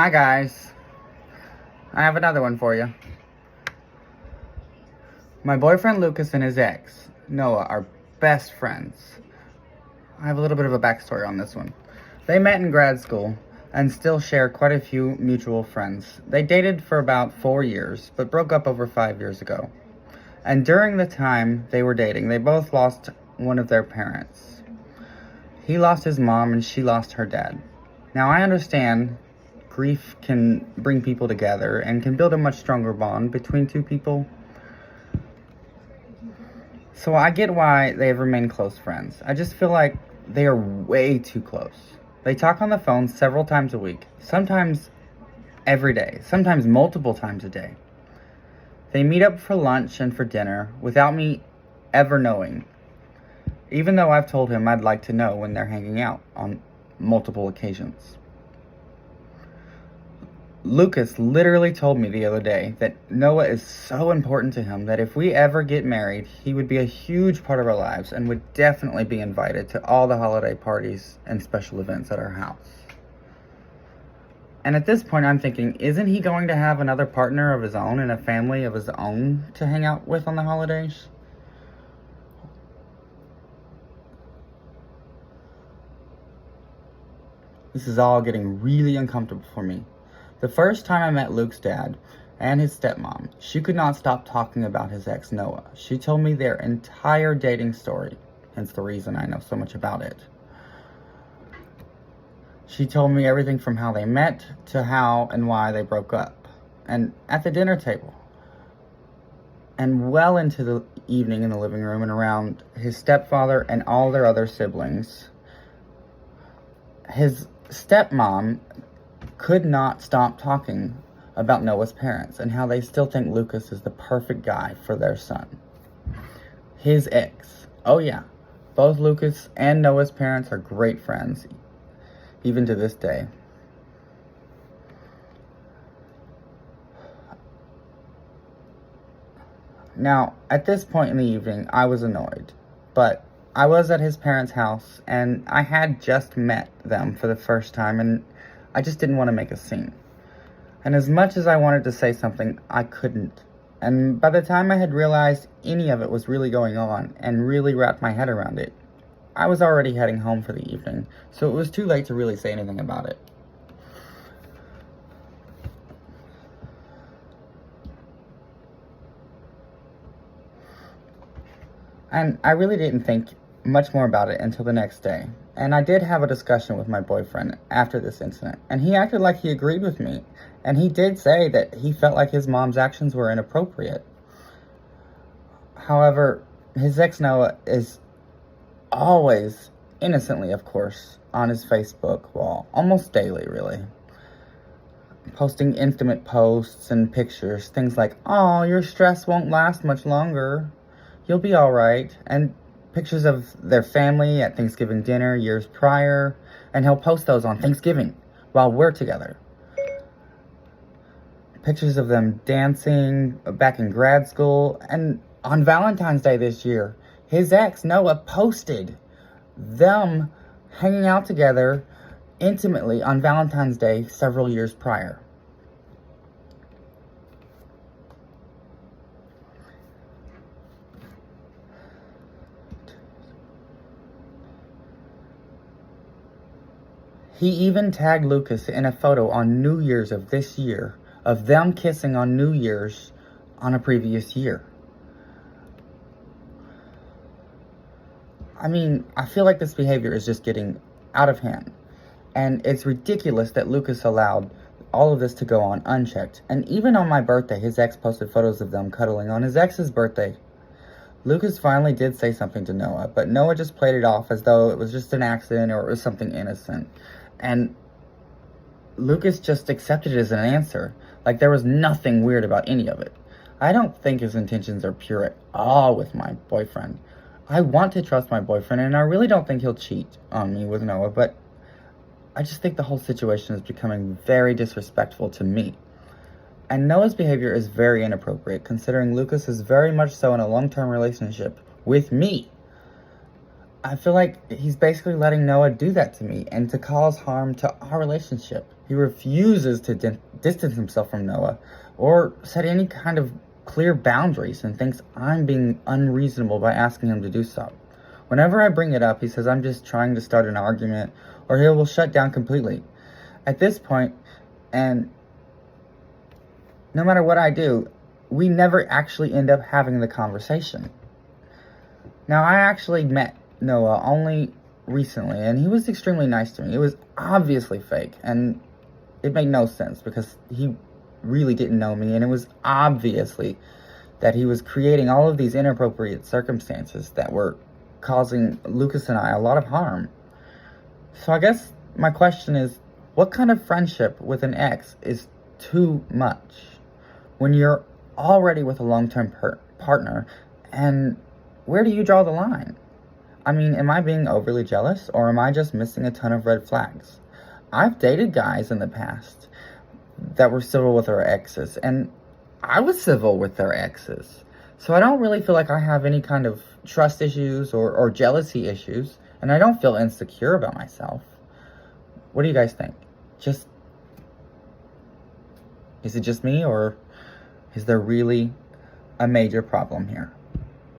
Hi guys, I have another one for you. My boyfriend Lucas and his ex, Noah, are best friends. I have a little bit of a backstory on this one. They met in grad school and still share quite a few mutual friends. They dated for about 4 years, but broke up over 5 years ago. And during the time they were dating, they both lost one of their parents. He lost his mom and she lost her dad. Now I understand grief can bring people together and can build a much stronger bond between two people. So I get why they have remained close friends. I just feel like they are way too close. They talk on the phone several times a week, sometimes every day, sometimes multiple times a day. They meet up for lunch and for dinner without me ever knowing, even though I've told him I'd like to know when they're hanging out on multiple occasions. Lucas literally told me the other day that Noah is so important to him that if we ever get married, he would be a huge part of our lives and would definitely be invited to all the holiday parties and special events at our house. And at this point, I'm thinking, isn't he going to have another partner of his own and a family of his own to hang out with on the holidays? This is all getting really uncomfortable for me. The first time I met Luke's dad and his stepmom, she could not stop talking about his ex, Noah. She told me their entire dating story, hence the reason I know so much about it. She told me everything from how they met to how and why they broke up. And at the dinner table, and well into the evening in the living room and around his stepfather and all their other siblings, his stepmom could not stop talking about Noah's parents and how they still think Lucas is the perfect guy for their son. His ex. Oh yeah, both Lucas and Noah's parents are great friends, even to this day. Now, at this point in the evening, I was annoyed, but I was at his parents' house and I had just met them for the first time and I just didn't want to make a scene. And as much as I wanted to say something, I couldn't. And by the time I had realized any of it was really going on and really wrapped my head around it, I was already heading home for the evening, so it was too late to really say anything about it. And I really didn't think much more about it until the next day. And I did have a discussion with my boyfriend after this incident, and he acted like he agreed with me. And he did say that he felt like his mom's actions were inappropriate. However, his ex Noah is always, innocently of course, on his Facebook wall, almost daily really, posting intimate posts and pictures, things like, "Oh, your stress won't last much longer. You'll be alright," and pictures of their family at Thanksgiving dinner years prior, and he'll post those on Thanksgiving while we're together. Pictures of them dancing back in grad school, and on Valentine's Day this year, his ex, Noah, posted them hanging out together intimately on Valentine's Day several years prior. He even tagged Lucas in a photo on New Year's of this year of them kissing on New Year's on a previous year. I mean, I feel like this behavior is just getting out of hand. And it's ridiculous that Lucas allowed all of this to go on unchecked. And even on my birthday, his ex posted photos of them cuddling on his ex's birthday. Lucas finally did say something to Noah, but Noah just played it off as though it was just an accident or it was something innocent. And Lucas just accepted it as an answer, like there was nothing weird about any of it. I don't think his intentions are pure at all with my boyfriend. I want to trust my boyfriend, and I really don't think he'll cheat on me with Noah, but I just think the whole situation is becoming very disrespectful to me. And Noah's behavior is very inappropriate, considering Lucas is very much so in a long-term relationship with me. I feel like he's basically letting Noah do that to me and to cause harm to our relationship. He refuses to distance himself from Noah or set any kind of clear boundaries and thinks I'm being unreasonable by asking him to do so. Whenever I bring it up, he says I'm just trying to start an argument, or he will shut down completely. At this point, and no matter what I do, we never actually end up having the conversation. Now, I actually met Noah only recently, and he was extremely nice to me. It was obviously fake, and it made no sense because he really didn't know me, and it was obviously that he was creating all of these inappropriate circumstances that were causing Lucas and I a lot of harm. So I guess my question is, what kind of friendship with an ex is too much when you're already with a long-term partner, and where do you draw the line? I mean, am I being overly jealous, or am I just missing a ton of red flags? I've dated guys in the past that were civil with their exes, and I was civil with their exes. So I don't really feel like I have any kind of trust issues or jealousy issues, and I don't feel insecure about myself. What do you guys think? Is it just me, or is there really a major problem here?